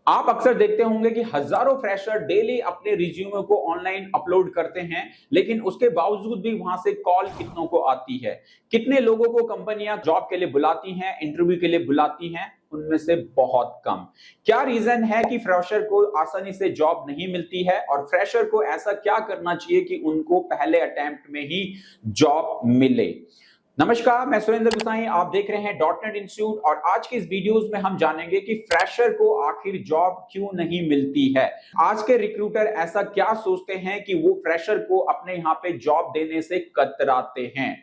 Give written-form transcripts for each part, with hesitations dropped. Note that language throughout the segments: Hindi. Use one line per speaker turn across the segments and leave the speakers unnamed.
आप अक्सर देखते होंगे कि हजारों फ्रेशर डेली अपने रिज्यूमे को ऑनलाइन अपलोड करते हैं, लेकिन उसके बावजूद भी वहां से कॉल कितनों को आती है। कितने लोगों को कंपनियां जॉब के लिए बुलाती हैं, इंटरव्यू के लिए बुलाती हैं, उनमें से बहुत कम। क्या रीजन है कि फ्रेशर को आसानी से जॉब नहीं मिलती है, और फ्रेशर को ऐसा क्या करना चाहिए कि उनको पहले अटेम्प्ट में ही जॉब मिले। नमस्कार, मैं सुरेंद्र गुसाई, आप देख रहे हैं डॉट नेट इंस्टीट्यूट, और आज के इस वीडियोस में हम जानेंगे कि फ्रेशर को आखिर जॉब क्यों नहीं मिलती है। आज के रिक्रूटर ऐसा क्या सोचते हैं कि वो फ्रेशर को अपने यहाँ पे जॉब देने से कतराते हैं।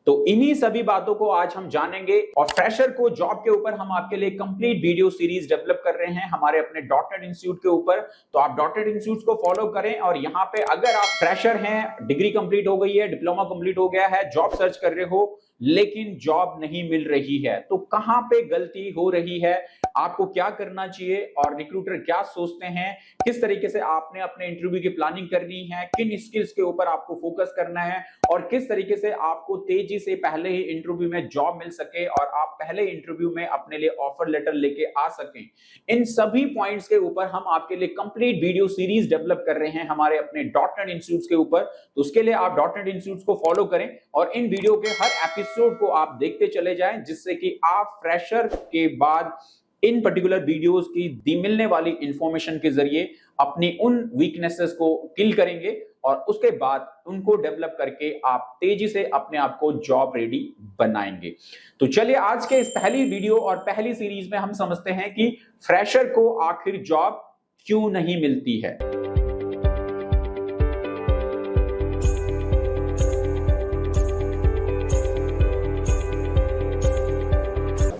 तो इन्हीं सभी बातों को आज हम जानेंगे, और फ्रेशर को जॉब के ऊपर हम आपके लिए कंप्लीट वीडियो सीरीज डेवलप कर रहे हैं हमारे अपने डॉट नेट इंस्टीट्यूट के ऊपर। तो आप डॉट नेट इंस्टीट्यूट को फॉलो करें, और यहाँ पे अगर आप फ्रेशर हैं, डिग्री कंप्लीट हो गई है, डिप्लोमा कंप्लीट हो गया है, जॉब सर्च कर रहे हो लेकिन जॉब नहीं मिल रही है, तो कहां पे गलती हो रही है, आपको क्या करना चाहिए, और रिक्रूटर क्या सोचते हैं, किस तरीके से आपने अपने इंटरव्यू की प्लानिंग करनी है, किन स्किल्स के ऊपर आपको फोकस करना है, और किस तरीके से आपको तेजी से पहले ही इंटरव्यू में जॉब मिल सके और आप पहले इंटरव्यू में अपने लिए ऑफर लेटर लेके आ सकें। इन सभी पॉइंट्स के ऊपर हम आपके लिए कंप्लीट वीडियो सीरीज डेवलप कर रहे हैं हमारे अपने डॉट नेट इंस्टीट्यूट के ऊपर। तो उसके लिए आप डॉट नेट इंस्टीट्यूट को फॉलो करें और इन वीडियो के हर एपिसोड को आप देखते चले जाएं, जिससे कि आप फ्रेशर के बाद इन पर्टिकुलर वीडियोस की मिलने वाली इंफॉर्मेशन के जरिए अपनी उन वीकनेसेस को किल करेंगे, और उसके बाद उनको डेवलप करके आप तेजी से अपने आप को जॉब रेडी बनाएंगे। तो चलिए आज के इस पहली वीडियो और पहली सीरीज में हम समझते हैं कि फ्रेशर को आखिर जॉब क्यों नहीं मिलती है।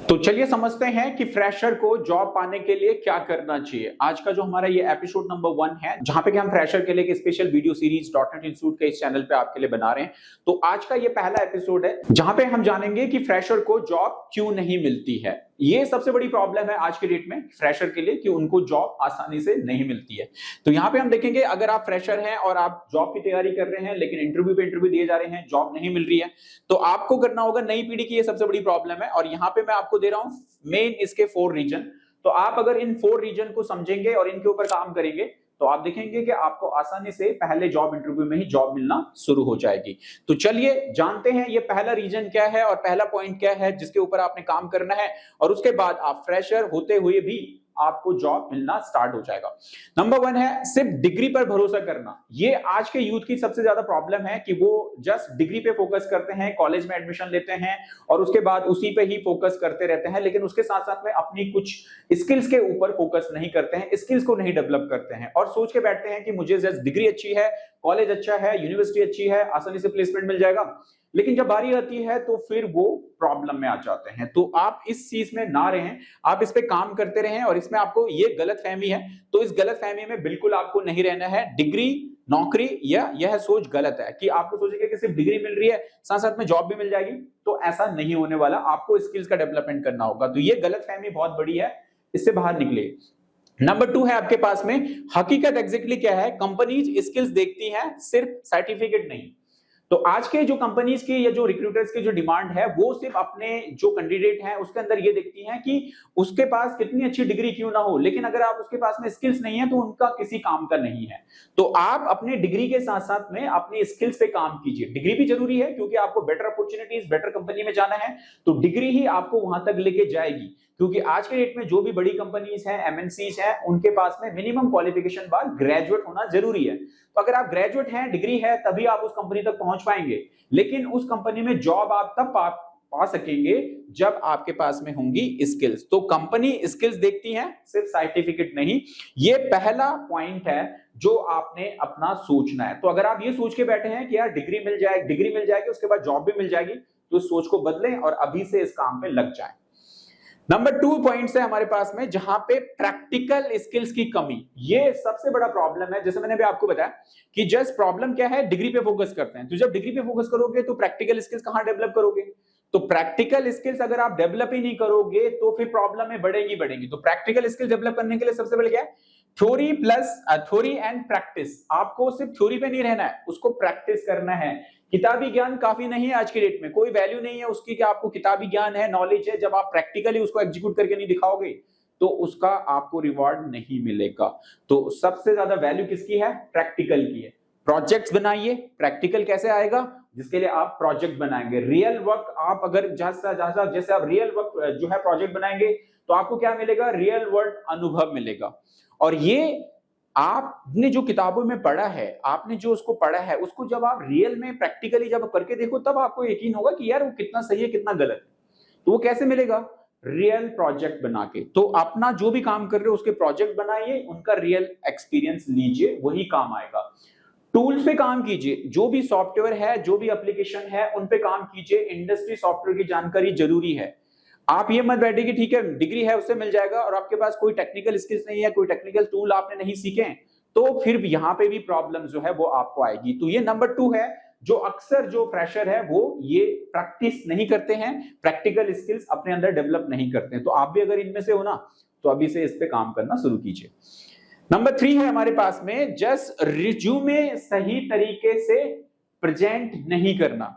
तो चलिए समझते हैं कि फ्रेशर को जॉब पाने के लिए क्या करना चाहिए। आज का जो हमारा ये एपिसोड नंबर 1 है, जहां पे कि हम फ्रेशर के लिए एक special video series dot net institute के इस चैनल पे आपके लिए बना रहे हैं। तो आज का ये पहला एपिसोड है जहां पे हम जानेंगे कि फ्रेशर को जॉब क्यों नहीं मिलती है। ये सबसे बड़ी प्रॉब्लम है आज के डेट में फ्रेशर के लिए कि उनको जॉब आसानी से नहीं मिलती है। तो यहाँ पे हम देखेंगे, अगर आप फ्रेशर हैं और आप जॉब की तैयारी कर रहे हैं लेकिन इंटरव्यू पे इंटरव्यू दिए जा रहे हैं, जॉब नहीं मिल रही है, तो आपको करना होगा, नई पीढ़ी की ये सबसे बड़ी प्रॉब्लम है। और यहाँ पे मैं आपको दे रहा हूं मेन इसके 4 रीजन। तो आप अगर इन 4 रीजन को समझेंगे और इनके ऊपर काम करेंगे, तो आप देखेंगे कि आपको आसानी से पहले जॉब इंटरव्यू में ही जॉब मिलना शुरू हो जाएगी। तो चलिए जानते हैं ये पहला रीजन क्या है और पहला पॉइंट क्या है जिसके ऊपर आपने काम करना है, और उसके बाद आप फ्रेशर होते हुए भी आपको जॉब मिलना स्टार्ट हो जाएगा। नंबर 1 है सिर्फ डिग्री पर भरोसा करना। ये आज के यूथ की सबसे ज्यादा प्रॉब्लम है कि वो जस्ट डिग्री पे फोकस करते हैं, कॉलेज में एडमिशन लेते हैं और उसके बाद उसी पे ही फोकस करते रहते हैं, लेकिन उसके साथ साथ में अपनी कुछ स्किल्स के ऊपर फोकस नहीं करते हैं, स्किल्स को नहीं डेवलप करते हैं, और सोच के बैठते हैं कि मुझे जस्ट डिग्री अच्छी है, कॉलेज अच्छा है, यूनिवर्सिटी अच्छी है, आसानी से प्लेसमेंट मिल जाएगा। लेकिन जब बारी आती है तो फिर वो प्रॉब्लम में आ जाते हैं। तो आप इस चीज में ना रहें, आप इस पे काम करते रहें, और इसमें आपको ये गलतफहमी है तो इस गलतफहमी में बिल्कुल आपको नहीं रहना है। डिग्री, नौकरी, यह सोच गलत है कि आपको सोचेंगे कि सिर्फ डिग्री मिल रही है साथ साथ में जॉब भी मिल जाएगी, तो ऐसा नहीं होने वाला। आपको स्किल्स का डेवलपमेंट करना होगा। तो ये गलतफहमी बहुत बड़ी है, इससे बाहर निकले। नंबर 2 है आपके पास में, हकीकत एग्जैक्टली क्या है, कंपनीज स्किल्स देखती हैं, सिर्फ सर्टिफिकेट नहीं। तो आज के जो कंपनीज की या जो रिक्रूटर्स की जो डिमांड है, वो सिर्फ अपने जो कैंडिडेट हैं उसके अंदर ये देखती हैं कि उसके पास कितनी अच्छी डिग्री क्यों ना हो, लेकिन अगर आप उसके पास में स्किल्स नहीं है तो उनका किसी काम का नहीं है। तो आप अपने डिग्री के साथ साथ में अपनी स्किल्स पे काम कीजिए। डिग्री भी जरूरी है क्योंकि आपको बेटर अपॉर्चुनिटीज, बेटर कंपनी में जाना है, तो डिग्री ही आपको वहां तक लेके जाएगी। क्योंकि आज के डेट में जो भी बड़ी कंपनीज हैं, एमएनसीज हैं, उनके पास में मिनिमम क्वालिफिकेशन बाद ग्रेजुएट होना जरूरी है। तो अगर आप ग्रेजुएट हैं, डिग्री है, तभी आप उस कंपनी तक पहुंच पाएंगे। लेकिन उस कंपनी में जॉब आप तब पा सकेंगे जब आपके पास में होंगी स्किल्स। तो कंपनी स्किल्स देखती हैं, सिर्फ सर्टिफिकेट नहीं। ये पहला पॉइंट है जो आपने अपना सोचना है। तो अगर आप ये सोच के बैठे हैं कि यार डिग्री मिल जाएगी उसके बाद जॉब भी मिल जाएगी, तो इस सोच को बदलें और अभी से इस काम पे लग जाएं। नंबर 2 पॉइंट्स है हमारे पास में जहां पे प्रैक्टिकल स्किल्स की कमी, ये सबसे बड़ा प्रॉब्लम है। जैसे मैंने भी आपको बताया कि जस्ट प्रॉब्लम क्या है, डिग्री पे फोकस करते हैं। तो जब डिग्री पे फोकस करोगे तो प्रैक्टिकल स्किल्स कहां डेवलप करोगे। तो प्रैक्टिकल स्किल्स अगर आप डेवलप ही नहीं करोगे तो फिर प्रॉब्लम में बढ़ेगी। तो प्रैक्टिकल स्किल डेवलप करने के लिए सबसे पहले क्या है, थ्योरी एंड प्रैक्टिस। आपको सिर्फ थ्योरी पे नहीं रहना है, उसको प्रैक्टिस करना है। किताबी ज्ञान काफी नहीं है आज की डेट में, कोई वैल्यू नहीं है उसकी कि आपको किताबी ज्ञान है, नॉलेज है, जब आप प्रैक्टिकली उसको एग्जीक्यूट करके नहीं दिखाओगे तो उसका आपको रिवॉर्ड नहीं मिलेगा। तो सबसे ज्यादा वैल्यू किसकी है? प्रैक्टिकल की है। प्रोजेक्ट्स बनाइए। प्रैक्टिकल कैसे आएगा? जिसके लिए आप प्रोजेक्ट बनाएंगे। रियल वर्क आप अगर जैसे आप रियल वर्क जो है प्रोजेक्ट बनाएंगे तो आपको क्या मिलेगा? रियल वर्ल्ड अनुभव मिलेगा। और ये आपने जो किताबों में पढ़ा है, आपने जो उसको पढ़ा है, उसको जब आप रियल में प्रैक्टिकली जब करके देखो तब आपको यकीन होगा कि यार वो कितना सही है कितना गलत है। तो वो कैसे मिलेगा? रियल प्रोजेक्ट बना के। तो अपना जो भी काम कर रहे हो उसके प्रोजेक्ट बनाइए, उनका रियल एक्सपीरियंस लीजिए, वही काम आएगा। टूल्स पे काम कीजिए, जो भी सॉफ्टवेयर है, जो भी एप्लीकेशन है, उन पे काम कीजिए। इंडस्ट्री सॉफ्टवेयर की जानकारी जरूरी है। आप ये मत बैठिए कि ठीक है डिग्री है उससे मिल जाएगा और आपके पास कोई टेक्निकल स्किल्स नहीं है, कोई टेक्निकल टूल आपने नहीं सीखे हैं, तो फिर यहाँ पे भी प्रॉब्लम जो है वो आपको आएगी। तो ये नंबर 2 है, जो अक्सर जो फ्रेशर है वो ये प्रैक्टिस नहीं करते हैं, प्रैक्टिकल स्किल्स अपने अंदर डेवलप नहीं करते हैं। तो आप भी अगर इनमें से हो ना तो अभी से इस पे काम करना शुरू कीजिए। नंबर 3 है हमारे पास में, जस्ट रिज्यूमे सही तरीके से प्रेजेंट नहीं करना।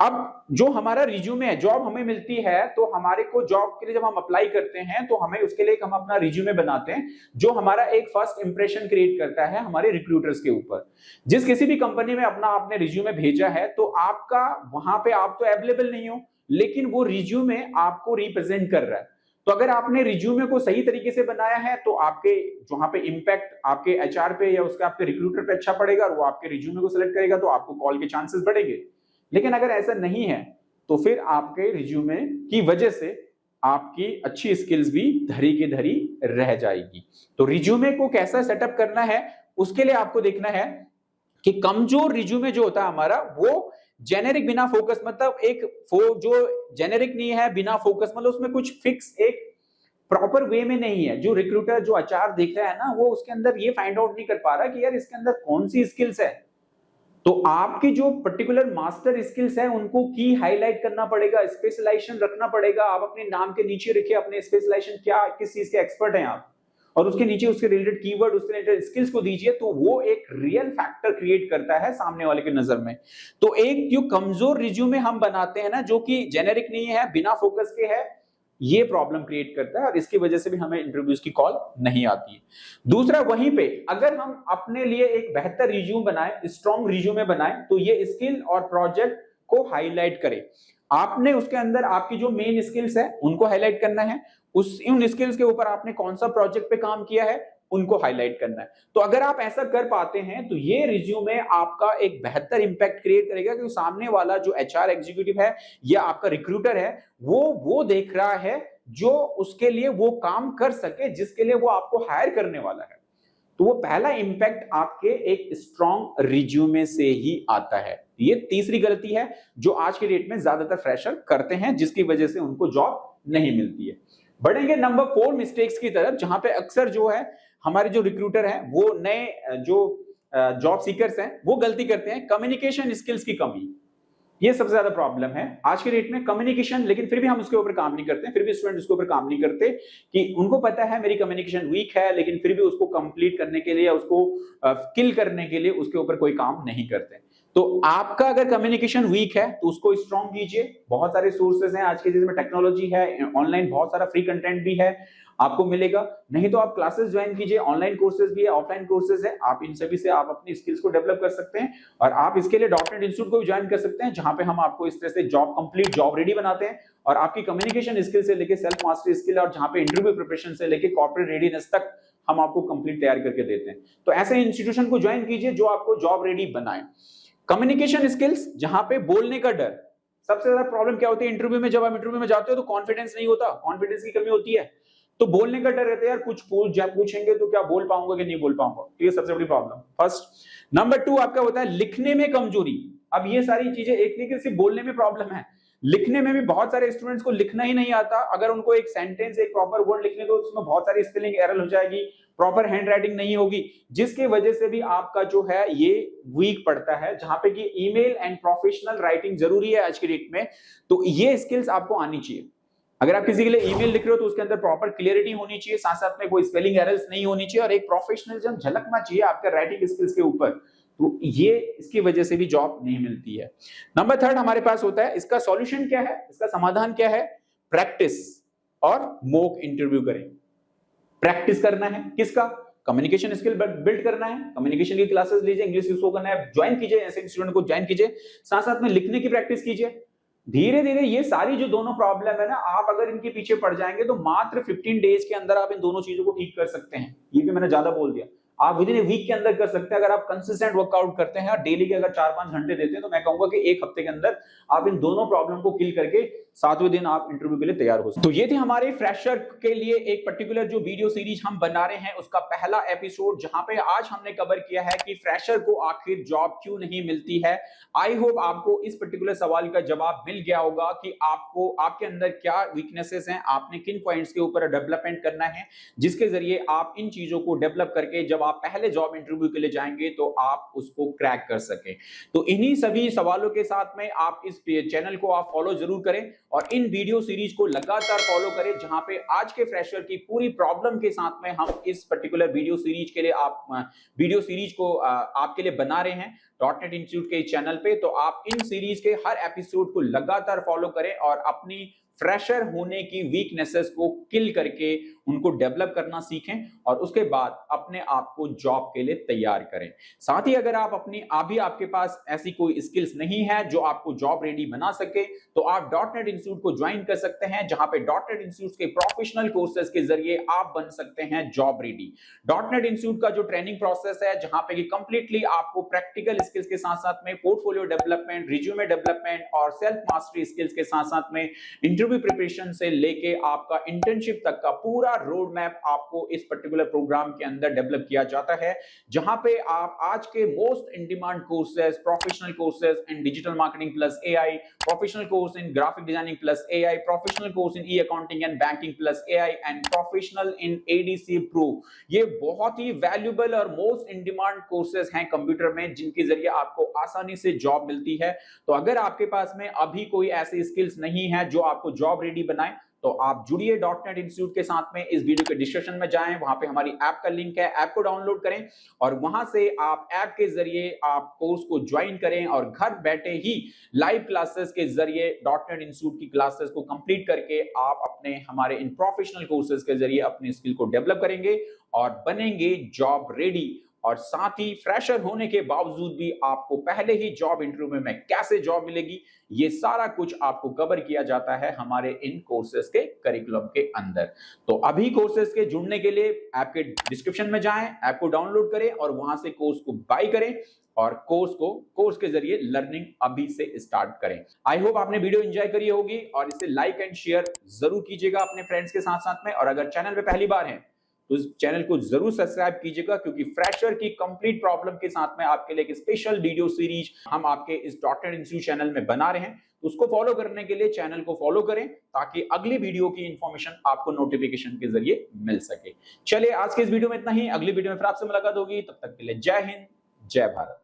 अब जो हमारा रिज्यूमे है, जॉब हमें मिलती है तो हमारे को जॉब के लिए जब हम अप्लाई करते हैं तो हमें उसके लिए हम अपना रिज्यूमे बनाते हैं जो हमारा एक फर्स्ट इंप्रेशन क्रिएट करता है हमारे रिक्रूटर्स के ऊपर। जिस किसी भी कंपनी में अपना आपने रिज्यूमे भेजा है तो आपका वहां पे आप तो अवेलेबल नहीं हो, लेकिन वो रिज्यूमे आपको रिप्रेजेंट कर रहा है। तो अगर आपने रिज्यूमे को सही तरीके से बनाया है तो आपके वहां पे इंपैक्ट आपके एचआर पे या उसके आपके रिक्रूटर पे अच्छा पड़ेगा और वो आपके रिज्यूमे को सिलेक्ट करेगा तो आपको कॉल के चांसेस बढ़ेंगे। लेकिन अगर ऐसा नहीं है तो फिर आपके रिज्यूमे की वजह से आपकी अच्छी स्किल्स भी धरी की धरी रह जाएगी। तो रिज्यूमे को कैसा सेटअप करना है उसके लिए आपको देखना है कि कमजोर रिज्यूमे जो होता है हमारा वो जेनेरिक बिना फोकस, मतलब एक जो जेनेरिक नहीं है, बिना फोकस, मतलब उसमें कुछ फिक्स एक प्रॉपर वे में नहीं है। जो रिक्रूटर जो एचआर देख रहा है ना वो उसके अंदर ये फाइंड आउट नहीं कर पा रहा कि यार इसके अंदर कौन सी स्किल्स है। तो आपकी जो पर्टिकुलर मास्टर स्किल्स है उनको की हाईलाइट करना पड़ेगा, स्पेशलाइजेशन रखना पड़ेगा। आप अपने नाम के नीचे रखिए अपने स्पेशलाइजेशन, क्या किस चीज के एक्सपर्ट हैं आप, और उसके नीचे उसके रिलेटेड कीवर्ड, उसके रिलेटेड स्किल्स को दीजिए। तो वो एक रियल फैक्टर क्रिएट करता है सामने वाले की नजर में। तो एक जो कमजोर रिज्यूमे हम बनाते हैं ना जो कि जेनेरिक नहीं है, बिना फोकस के है, ये प्रॉब्लम क्रिएट करता है और इसकी वजह से भी हमें इंटरव्यूज की कॉल नहीं आती है। दूसरा, वहीं पे अगर हम अपने लिए एक बेहतर रिज्यूम बनाएं, स्ट्रॉन्ग रिज्यूमे बनाएं, तो ये स्किल और प्रोजेक्ट को हाईलाइट करें। आपने उसके अंदर आपकी जो मेन स्किल्स है उनको हाईलाइट करना है, उन स्किल्स के ऊपर आपने कौन सा प्रोजेक्ट पे काम किया है उनको हाईलाइट करना है। तो अगर आप ऐसा कर पाते हैं तो ये रिज्यूमे आपका एक बेहतर इंपैक्ट क्रिएट करेगा, क्योंकि सामने वाला जो एचआर एग्जीक्यूटिव है या आपका रिक्रूटर है वो देख रहा है जो उसके लिए वो काम कर सके, जिसके लिए वो आपको हायर करने वाला है। तो वो पहला इंपैक्ट आपके एक स्ट्रॉन्ग रिज्यूमे से ही आता है। ये तीसरी गलती है जो आज के डेट में ज्यादातर फ्रेशर करते हैं, जिसकी वजह से उनको जॉब नहीं मिलती है। बढ़ेंगे नंबर 4 मिस्टेक्स की तरफ, जहां पे अक्सर जो है हमारे जो रिक्रूटर हैं वो नए जो जॉब सीकर्स हैं वो गलती करते हैं, कम्युनिकेशन स्किल्स की कमी। ये सबसे ज्यादा प्रॉब्लम है आज के डेट में, कम्युनिकेशन। लेकिन फिर भी हम उसके ऊपर काम नहीं करते, फिर भी स्टूडेंट उसके ऊपर काम नहीं करते कि उनको पता है मेरी कम्युनिकेशन वीक है, लेकिन फिर भी उसको कंप्लीट करने के लिए या उसको किल करने के लिए उसके ऊपर कोई काम नहीं करते। तो आपका अगर कम्युनिकेशन वीक है तो उसको स्ट्रॉन्ग कीजिए। बहुत सारे सोर्सेज हैं आज के दिन में, टेक्नोलॉजी है, ऑनलाइन बहुत सारा फ्री कंटेंट भी है, आपको मिलेगा। नहीं तो आप क्लासेस ज्वाइन कीजिए, ऑनलाइन कोर्सेज भी है, ऑफलाइन कोर्सेज है, आप इन सभी से आप अपनी स्किल्स को डेवलप कर सकते हैं। और आप इसके लिए डॉट नेट इंस्टीट्यूट को भी ज्वाइन कर सकते हैं, जहां पे हम आपको इस तरह से कंप्लीट जॉब रेडी बनाते हैं और आपकी कम्युनिकेशन स्किल से लेकर सेल्फ मास्टरी स्किल और जहां पे इंटरव्यू प्रिपरेशन से लेकर कॉर्पोरेट रेडीनेस तक हम आपको कंप्लीट तैयार करके देते हैं। तो ऐसे इंस्टीट्यूशन को ज्वाइन कीजिए जो आपको जॉब रेडी बनाए। कम्युनिकेशन स्किल्स, जहां पे बोलने का डर, सबसे ज्यादा प्रॉब्लम क्या होती है इंटरव्यू में, जब आप इंटरव्यू में जाते हो तो कॉन्फिडेंस नहीं होता, कॉन्फिडेंस की कमी होती है, तो बोलने का डर रहता है यार कुछ पूछेंगे तो क्या बोल पाऊंगा कि नहीं बोल पाऊंगा। ये सबसे बड़ी प्रॉब्लम फर्स्ट। नंबर 2 आपका होता है लिखने में कमजोरी। अब ये सारी चीजें एक नहीं कि सिर्फ बोलने में प्रॉब्लम है, लिखने में भी बहुत सारे स्टूडेंट्स को लिखना ही नहीं आता। अगर उनको एक सेंटेंस एक प्रॉपर वर्ड लिखने दो तो उसमें बहुत सारी स्पेलिंग एरर हो जाएगी, प्रॉपर हैंड राइटिंग नहीं होगी, जिसके वजह से भी आपका जो है ये वीक पड़ता है। जहां पे कि ईमेल एंड प्रोफेशनल राइटिंग जरूरी है आज की डेट में, तो ये स्किल्स आपको आनी चाहिए। अगर आप किसी के लिए ईमेल लिख रहे हो तो उसके अंदर प्रॉपर क्लियरिटी होनी चाहिए, साथ साथ में कोई स्पेलिंग एरर्स नहीं होनी चाहिए और एक प्रोफेशनलिज्म झलकना चाहिए आपके राइटिंग स्किल्स के ऊपर। तो ये इसकी वजह से भी जॉब नहीं मिलती है। नंबर 3 हमारे पास होता है, इसका सॉल्यूशन क्या है, इसका समाधान क्या है? प्रैक्टिस और मॉक इंटरव्यू करें। प्रैक्टिस करना है, किसका, कम्युनिकेशन स्किल बिल्ड करना है, कम्युनिकेशन की क्लासेस लीजिए, इंग्लिश को करना है, ज्वाइन कीजिए, ऐसे इंस्टीट्यूट को ज्वाइन कीजिए, साथ साथ में लिखने की प्रैक्टिस कीजिए। धीरे धीरे ये सारी जो दोनों प्रॉब्लम है ना, आप अगर इनके पीछे पड़ जाएंगे तो मात्र 15 डेज के अंदर आप इन दोनों चीजों को ठीक कर सकते हैं। ये भी मैंने ज्यादा बोल दिया, आप विद इन ए वीक के अंदर कर सकते हैं अगर आप कंसिस्टेंट वर्कआउट करते हैं और डेली के अगर 4-5 घंटे देते हैं, तो मैं कहूंगा कि एक हफ्ते के अंदर आप इन दोनों प्रॉब्लम को किल करके 7वें दिन आप इंटरव्यू के लिए तैयार हो सकते। तो ये थे हमारे फ्रेशर के लिए एक पर्टिकुलर जो वीडियो सीरीज हम बना रहे हैं, उसका पहला एपिसोड, जहां पे आज हमने कवर किया है कि फ्रेशर को आखिर जॉब क्यों नहीं मिलती है। आई होप आपको इस पर्टिकुलर सवाल का जवाब मिल गया होगा कि आपको आपके अंदर क्या वीकनेसेस हैं, आपने किन पॉइंट्स के ऊपर डेवलपमेंट करना है, जिसके जरिए आप इन चीजों को डेवलप करके जब आप पहले जॉब इंटरव्यू के लिए जाएंगे तो आप उसको क्रैक कर सके। तो इन्हीं सभी सवालों के साथ में आप इस चैनल को आप फॉलो जरूर करें और इन वीडियो सीरीज को लगातार फॉलो करें, जहां पे आज के फ्रेशर की पूरी प्रॉब्लम के साथ में हम इस पर्टिकुलर वीडियो सीरीज के लिए वीडियो सीरीज को आपके लिए बना रहे हैं डॉट नेट इंस्टीट्यूट के चैनल पे। तो आप इन सीरीज के हर एपिसोड को लगातार फॉलो करें और अपनी फ्रेशर होने की वीकनेसेस को किल करके उनको डेवलप करना सीखें और उसके बाद अपने आप को जॉब के लिए तैयार करें। साथ ही अगर आप अभी आपके पास ऐसी कोई स्किल्स नहीं है जो आपको जॉब रेडी बना सके, तो आप डॉट नेट इंस्टीट्यूट को ज्वाइन कर सकते हैं, जहां पे डॉट नेट इंस्टीट्यूट के प्रोफेशनल कोर्सेज के जरिए आप बन सकते हैं job ready. Dot net institute का जो ट्रेनिंग प्रोसेस है, जहां पे कंप्लीटली आपको प्रैक्टिकल स्किल्स के साथ साथ में पोर्टफोलियो डेवलपमेंट, रिज्यूमे डेवलपमेंट और सेल्फ मास्टरी स्किल्स के साथ साथ में इंटरव्यू प्रिपरेशन से लेके आपका इंटर्नशिप तक का पूरा रोड मैप आपको इस पर्टिकुलर प्रोग्राम के अंदर डेवलप किया जाता है, जहां पे आप आज के most in demand courses, professional courses in digital marketing plus AI, professional course in graphic designing plus AI, professional course in E accounting and banking plus AI and professional in ADC pro, ये बहुत ही वैल्यूएबल और मोस्ट इन डिमांड कोर्सेज हैं कंप्यूटर में, जिनके जरिए आपको आसानी से जॉब मिलती है। तो अगर आपके पास में अभी कोई ऐसी स्किल्स नहीं है जो आपको जॉब रेडी बनाए, तो आप जुड़िए डॉट नेट इंस्टीट्यूट के साथ में। इस वीडियो के डिस्क्रिप्शन में जाएं, वहां पे हमारी ऐप का लिंक है, ऐप को डाउनलोड करें और वहां से आप ऐप के जरिए आप कोर्स को ज्वाइन करें और घर बैठे ही लाइव क्लासेस के जरिए डॉट नेट इंस्टीट्यूट की क्लासेस को कंप्लीट करके आप अपने हमारे इन प्रोफेशनल कोर्सेज के जरिए अपनी स्किल को डेवलप करेंगे और बनेंगे जॉब रेडी। और साथ ही फ्रेशर होने के बावजूद भी आपको पहले ही जॉब इंटरव्यू में कैसे जॉब मिलेगी, ये सारा कुछ आपको कवर किया जाता है हमारे इन कोर्सेज के करिकुलम के अंदर। तो अभी कोर्सेज के जुड़ने के लिए ऐप के डिस्क्रिप्शन में जाएं, ऐप को डाउनलोड करें और वहां से कोर्स को बाय करें और कोर्स के जरिए लर्निंग अभी से स्टार्ट करें। आई होप आपने वीडियो एंजॉय करी होगी और इसे लाइक एंड शेयर जरूर कीजिएगा अपने फ्रेंड्स के साथ साथ में। और अगर चैनल पे पहली बार है तो इस चैनल को जरूर सब्सक्राइब कीजिएगा, क्योंकि फ्रेशर की कंप्लीट प्रॉब्लम के साथ में आपके लिए एक स्पेशल वीडियो सीरीज हम आपके इस डॉट नेट इंस्टीट्यूट चैनल में बना रहे हैं। उसको फॉलो करने के लिए चैनल को फॉलो करें ताकि अगली वीडियो की इंफॉर्मेशन आपको नोटिफिकेशन के जरिए मिल सके। चलिए आज के इस वीडियो में इतना ही, अगली वीडियो में फिर आपसे मुलाकात होगी, तब तक के लिए जय हिंद, जय भारत।